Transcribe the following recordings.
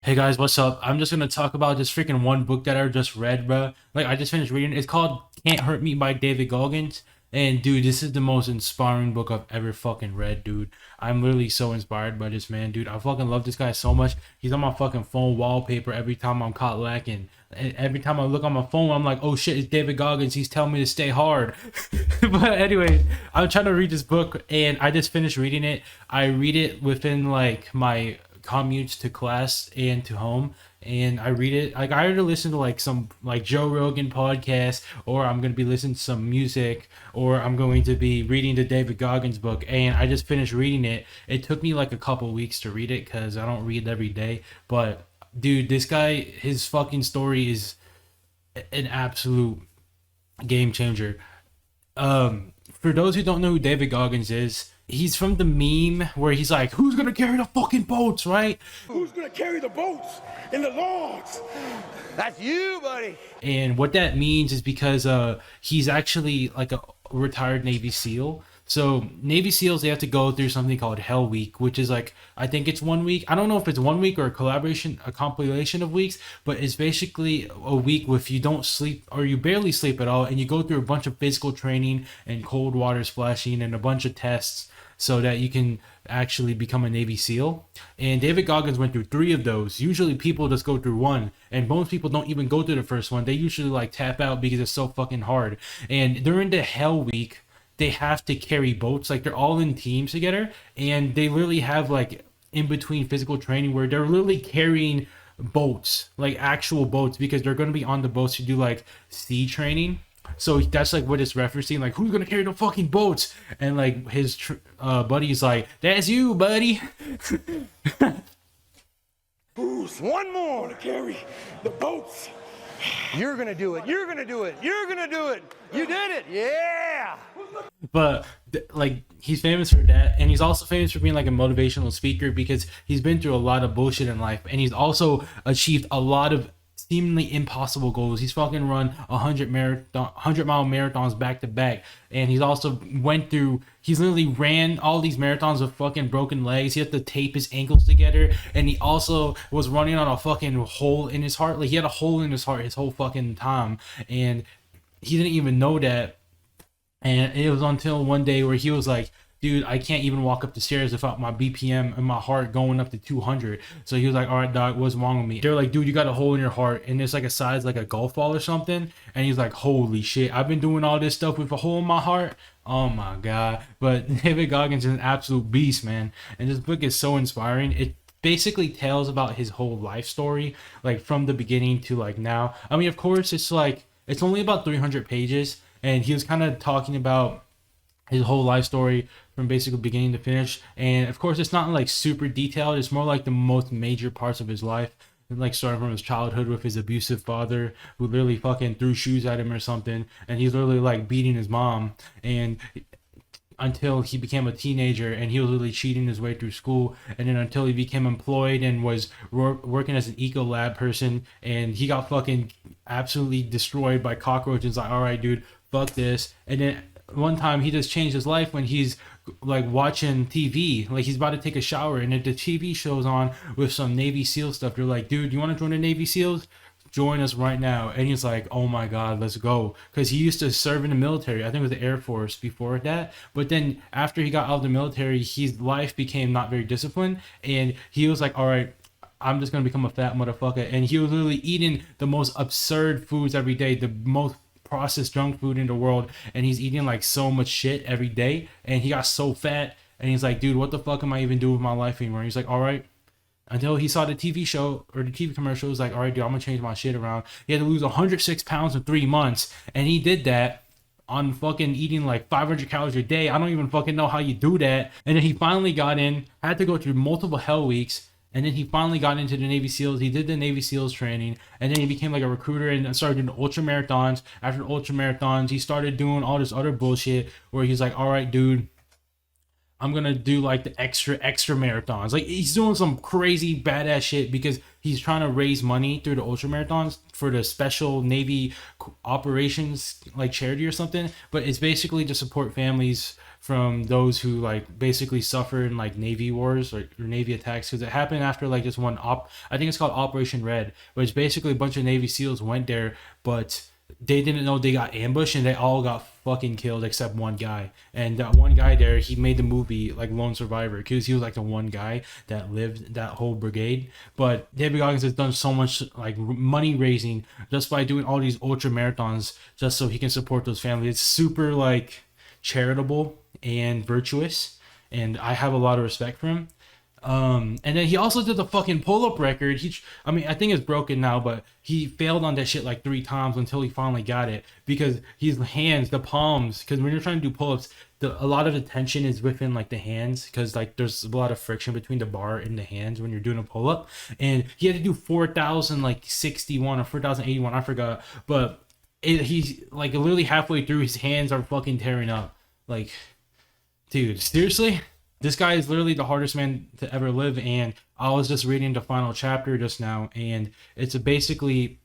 Hey guys, what's up? I'm just gonna talk about this freaking one book that I just read, bro. Like I just finished reading. It's called "Can't Hurt Me" by David Goggins. And dude, this is the most inspiring book I've ever fucking read, dude. I'm literally so inspired by this man, dude. I fucking love this guy so much. He's on my fucking phone wallpaper every time I'm caught lacking. And every time I look on my phone, I'm like, oh shit, it's David Goggins. He's telling me to stay hard. But anyway, I'm trying to read this book and I just finished reading it. I read it within like my commutes to class and to home, and I read it like I either listen to like some like Joe Rogan podcast, or I'm gonna be listening to some music, or I'm going to be reading the David Goggins book. And I just finished reading it. It took me like a couple weeks to read it because I don't read every day. But dude, this guy, his fucking story is an absolute game changer. For those who don't know who David Goggins is, he's from the meme where he's like, "Who's gonna carry the fucking boats?" Right? Who's gonna carry the boats and the logs? That's you, buddy. And what that means is because he's actually like a retired Navy SEAL. So Navy SEALs, they have to go through something called Hell Week, which is like, I think it's 1 week. I don't know if it's 1 week or a compilation of weeks, but it's basically a week if you don't sleep or you barely sleep at all, and you go through a bunch of physical training and cold water splashing and a bunch of tests so that you can actually become a Navy SEAL. And David Goggins went through three of those. Usually people just go through one, and most people don't even go through the first one. They usually like tap out because it's so fucking hard. And during the Hell Week, they have to carry boats. Like they're all in teams together, and they literally have like in between physical training where they're literally carrying boats, like actual boats, because they're going to be on the boats to do like sea training. So that's like what it's referencing, like, who's gonna carry the fucking boats? And like his buddy's like, that's you, buddy. Who's one more to carry the boats? You're gonna do it. You're gonna do it. You're gonna do it. You did it. Yeah. But like he's famous for that, and he's also famous for being like a motivational speaker because he's been through a lot of bullshit in life, and he's also achieved a lot of seemingly impossible goals. He's fucking run 100-mile marathons back to back, and he's also he's literally ran all these marathons with fucking broken legs. He had to tape his ankles together, and he also was running on a fucking hole in his heart. Like he had a hole in his heart his whole fucking time, and he didn't even know that. And it was until one day where he was like, dude, I can't even walk up the stairs without my BPM and my heart going up to 200. So he was like, all right, dog, what's wrong with me? They're like, dude, you got a hole in your heart, and it's like a size like a golf ball or something. And he's like, holy shit, I've been doing all this stuff with a hole in my heart. Oh my God. But David Goggins is an absolute beast, man. And this book is so inspiring. It basically tells about his whole life story, like from the beginning to like now. I mean, of course, it's only about 300 pages. And he was kind of talking about his whole life story from basically beginning to finish. And of course, it's not like super detailed. It's more like the most major parts of his life, like starting from his childhood with his abusive father who literally fucking threw shoes at him or something, and he's literally like beating his mom, and until he became a teenager, and he was literally cheating his way through school, and then until he became employed and was working as an eco lab person, and he got fucking absolutely destroyed by cockroaches. Like, all right, dude, fuck this. And then one time he just changed his life when he's like watching TV, like he's about to take a shower, and if the TV shows on with some Navy SEAL stuff, they're like, dude, you want to join the Navy SEALs? Join us right now. And he's like, oh my God, let's go. Because he used to serve in the military. I think it was the Air Force before that. But then after he got out of the military, his life became not very disciplined, and he was like, all right, I'm just gonna become a fat motherfucker. And he was literally eating the most absurd foods every day, the most processed junk food in the world, and he's eating like so much shit every day, and he got so fat, and he's like, dude, what the fuck am I even doing with my life anymore? And he's like, all right, until he saw the TV show or the TV commercial. He was like, all right, dude, I'm gonna change my shit around. He had to lose 106 pounds in 3 months, and he did that on fucking eating like 500 calories a day. I don't even fucking know how you do that. And then he finally got in, had to go through multiple Hell Weeks, and then he finally got into the Navy SEALs. He did the Navy SEALs training, and then he became like a recruiter and started doing ultra marathons. After ultra marathons, he started doing all this other bullshit where he's like, all right, dude, I'm gonna do like the extra marathons. Like he's doing some crazy badass shit because he's trying to raise money through the ultra marathons for the special Navy operations like charity or something. But it's basically to support families from those who like basically suffer in like Navy wars or Navy attacks, because it happened after like this one I think it's called Operation Red, but it's basically a bunch of Navy SEALs went there, but they didn't know they got ambushed and they all got fucking killed except one guy. And that one guy there, he made the movie like Lone Survivor because he was like the one guy that lived that whole brigade. But David Goggins has done so much like money raising just by doing all these ultra marathons just so he can support those families. It's super like charitable and virtuous, and I have a lot of respect for him. And then he also did the fucking pull-up record. I mean, I think it's broken now, but he failed on that shit like 3 times until he finally got it because his hands, the palms, because when you're trying to do pull-ups, a lot of the tension is within like the hands because like there's a lot of friction between the bar and the hands when you're doing a pull-up, and he had to do 4,000 like 61 or 4,081, I forgot, but he's like literally halfway through, his hands are fucking tearing up. Like, dude, seriously? This guy is literally the hardest man to ever live, and I was just reading the final chapter just now, and it's basically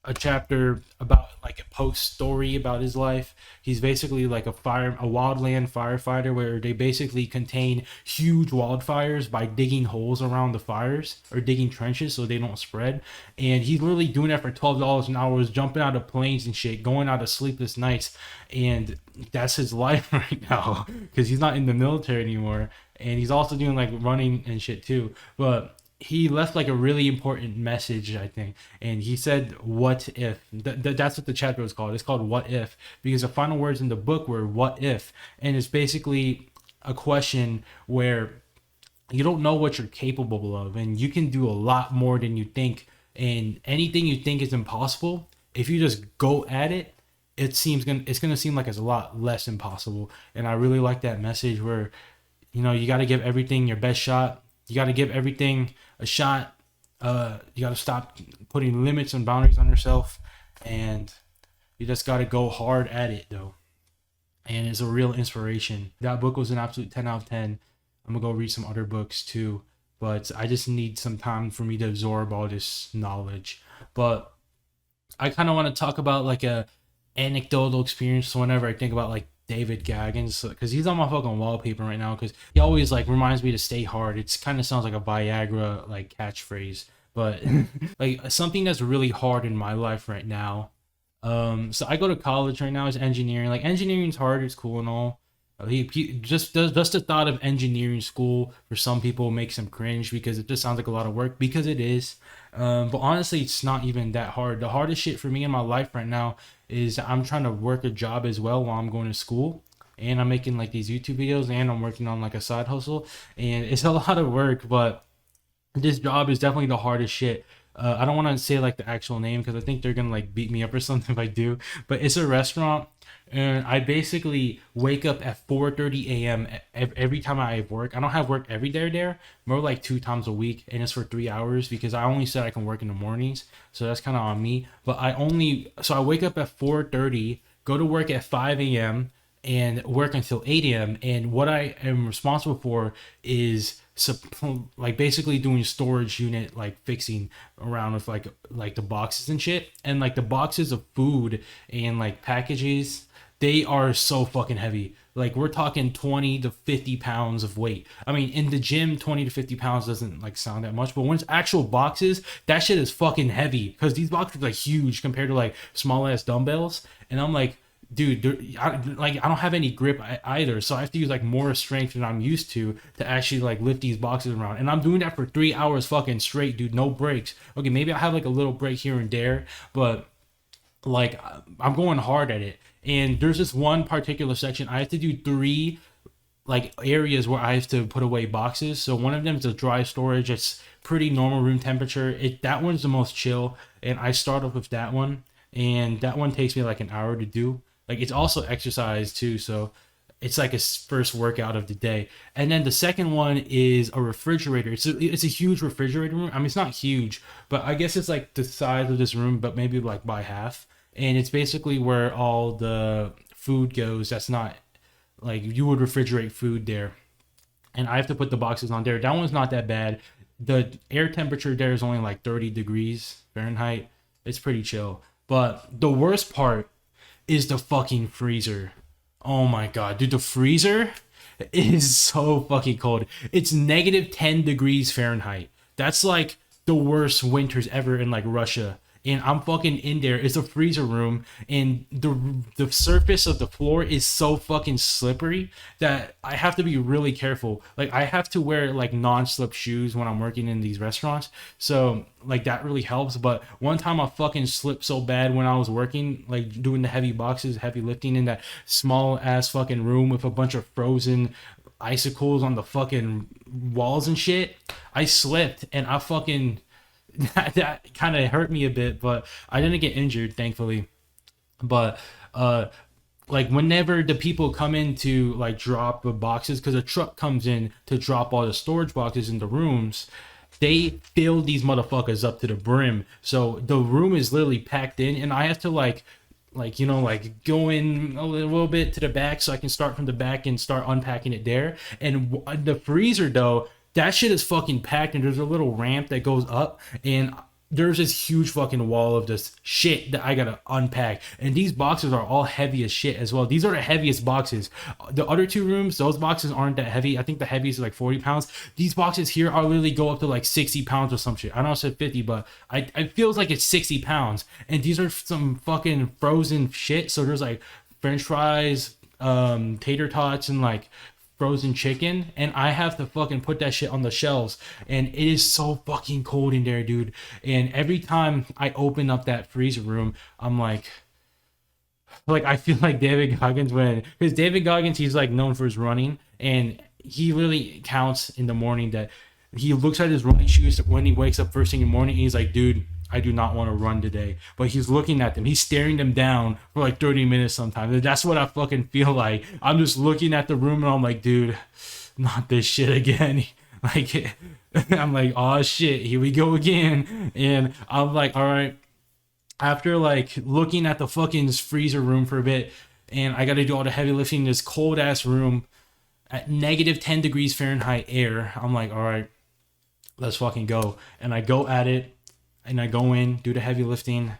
a chapter about like a post story about his life. He's basically like a wildland firefighter where they basically contain huge wildfires by digging holes around the fires or digging trenches so they don't spread. And he's literally doing that for $12 an hour, jumping out of planes and shit, going out of sleepless nights, and that's his life right now because he's not in the military anymore. And he's also doing like running and shit too, but he left like a really important message, I think. And he said, what if? That's what the chapter was called. It's called What If, because the final words in the book were what if. And it's basically a question where you don't know what you're capable of, and you can do a lot more than you think. And anything you think is impossible, if you just go at it, it's gonna seem like it's a lot less impossible. And I really like that message where, you know, you got to give everything your best shot. You got to give everything a shot. You got to stop putting limits and boundaries on yourself, and you just got to go hard at it, though. And it's a real inspiration. That book was an absolute 10 out of 10. I'm going to go read some other books too, but I just need some time for me to absorb all this knowledge. But I kind of want to talk about like a anecdotal experience whenever I think about like David Goggins, because he's on my fucking wallpaper right now, because he always like reminds me to stay hard. It's kind of sounds like a Viagra like catchphrase, but like something that's really hard in my life right now. So I go to college right now, is engineering. Like engineering's hard, it's cool and all. He just the thought of engineering school for some people makes him cringe because it just sounds like a lot of work, because it is. But honestly, it's not even that hard. The hardest shit for me in my life right now is I'm trying to work a job as well while I'm going to school, and I'm making like these YouTube videos, and I'm working on like a side hustle, and it's a lot of work, but this job is definitely the hardest shit. I don't want to say like the actual name because I think they're gonna like beat me up or something if I do, but it's a restaurant, and I basically wake up at 4:30 a.m. Every time I have work. I don't have work every day there, more like 2 times a week, and it's for 3 hours because I only said I can work in the mornings, so that's kind of on me. But I wake up at 4:30, go to work at 5 a.m. and work until 8 a.m. And what I am responsible for is like basically doing storage unit like fixing around with like the boxes and shit, and like the boxes of food and like packages, they are so fucking heavy. Like we're talking 20 to 50 pounds of weight. I mean, in the gym 20 to 50 pounds doesn't like sound that much, but when it's actual boxes, that shit is fucking heavy because these boxes are like huge compared to like small ass dumbbells. And I'm like, dude, I don't have any grip either, so I have to use like more strength than I'm used to actually like lift these boxes around, and I'm doing that for 3 hours fucking straight, dude, no breaks. Okay, maybe I have like a little break here and there, but like I'm going hard at it. And there's this one particular section I have to do 3 like areas where I have to put away boxes. So one of them is a dry storage. It's pretty normal room temperature. That one's the most chill, and I start off with that one, and that one takes me like an hour to do. Like it's also exercise too, so it's like a first workout of the day. And then the second one is a refrigerator. It's a huge refrigerator room. I mean, it's not huge, but I guess it's like the size of this room, but maybe like by half. And it's basically where all the food goes. That's not like you would refrigerate food there. and I have to put the boxes on there. That one's not that bad. The air temperature there is only like 30 degrees Fahrenheit. It's pretty chill. But the worst part is the fucking freezer. Oh my god, dude, the freezer is so fucking cold. It's negative 10 degrees Fahrenheit. That's like the worst winters ever in like Russia. And I'm fucking in there. It's a freezer room, and the surface of the floor is so fucking slippery that I have to be really careful. Like I have to wear like non-slip shoes when I'm working in these restaurants. So like that really helps. But one time I fucking slipped so bad when I was working, like doing the heavy boxes, heavy lifting in that small ass fucking room with a bunch of frozen icicles on the fucking walls and shit. I slipped and I fucking that kind of hurt me a bit, but I didn't get injured, thankfully. But like whenever the people come in to like drop the boxes, because a truck comes in to drop all the storage boxes in the rooms, they fill these motherfuckers up to the brim. So the room is literally packed in, and I have to like you know, like go in a little bit to the back so I can start from the back and start unpacking it there. And the freezer though, that shit is fucking packed, and there's a little ramp that goes up, and there's this huge fucking wall of just shit that I gotta unpack. And these boxes are all heavy as shit as well. These are the heaviest boxes. The other two rooms, those boxes aren't that heavy. I think the heaviest is like 40 pounds. These boxes here are literally go up to like 60 pounds or some shit. I know I said 50, but it feels like it's 60 pounds. And these are some fucking frozen shit. So there's like French fries, tater tots, and like frozen chicken, and I have to fucking put that shit on the shelves, and it is so fucking cold in there, dude. And every time I open up that freezer room, I'm like I feel like David Goggins, when, because David Goggins, he's like known for his running, and he literally counts in the morning that he looks at his running shoes when he wakes up first thing in the morning, and he's like, dude, I do not want to run today. But he's looking at them. He's staring them down for like 30 minutes sometimes. And that's what I fucking feel like. I'm just looking at the room and I'm like, dude, not this shit again. Like, I'm like, oh shit, here we go again. And I'm like, all right. After like looking at the fucking freezer room for a bit, and I got to do all the heavy lifting in this cold ass room at negative 10 degrees Fahrenheit air, I'm like, all right, let's fucking go. And I go at it. And I go in, do the heavy lifting,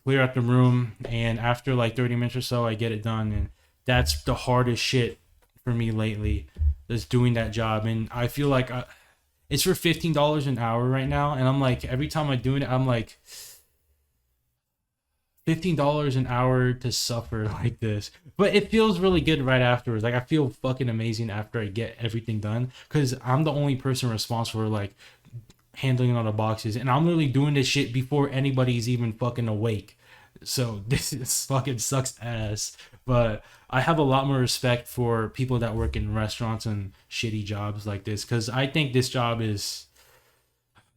clear out the room, and after like 30 minutes or so, I get it done. And that's the hardest shit for me lately, is doing that job. And I feel like it's for $15 an hour right now. And I'm like, every time I do it, I'm like, $15 an hour to suffer like this. But it feels really good right afterwards. Like I feel fucking amazing after I get everything done, because I'm the only person responsible for like handling all the boxes, and I'm literally doing this shit before anybody's even fucking awake. So this is fucking sucks ass. But I have a lot more respect for people that work in restaurants and shitty jobs like this, because I think this job is,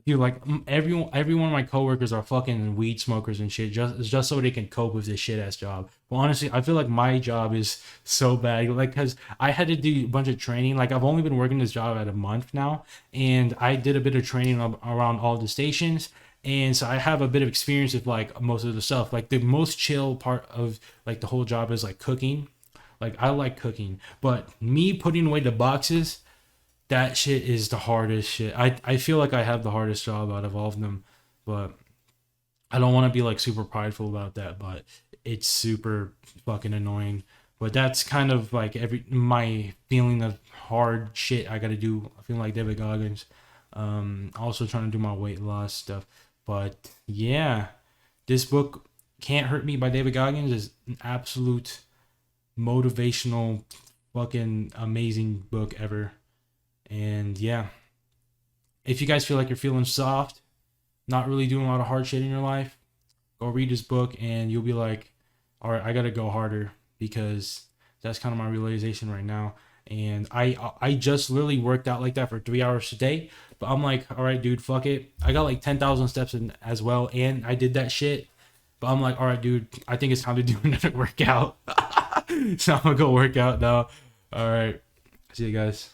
dude, like every one of my coworkers are fucking weed smokers and shit, just so they can cope with this shit ass job. But honestly, I feel like my job is so bad, like, because I had to do a bunch of training. Like I've only been working this job at a month now, and I did a bit of training around all the stations, and so I have a bit of experience with like most of the stuff. Like the most chill part of like the whole job is like cooking. Like I like cooking, but me putting away the boxes, that shit is the hardest shit. I feel like I have the hardest job out of all of them, but I don't want to be like super prideful about that, but it's super fucking annoying. But that's kind of like my feeling of hard shit I got to do. I feel like David Goggins. Also trying to do my weight loss stuff. But yeah, this book, Can't Hurt Me by David Goggins, is an absolute motivational fucking amazing book ever. And yeah, if you guys feel like you're feeling soft, not really doing a lot of hard shit in your life, go read this book and you'll be like, all right, I gotta go harder, because that's kind of my realization right now. And I just literally worked out like that for 3 hours a day, but I'm like, all right, dude, fuck it. I got like 10,000 steps in as well, and I did that shit. But I'm like, all right, dude, I think it's time to do another workout. So I'm gonna go work out now. All right, see you guys.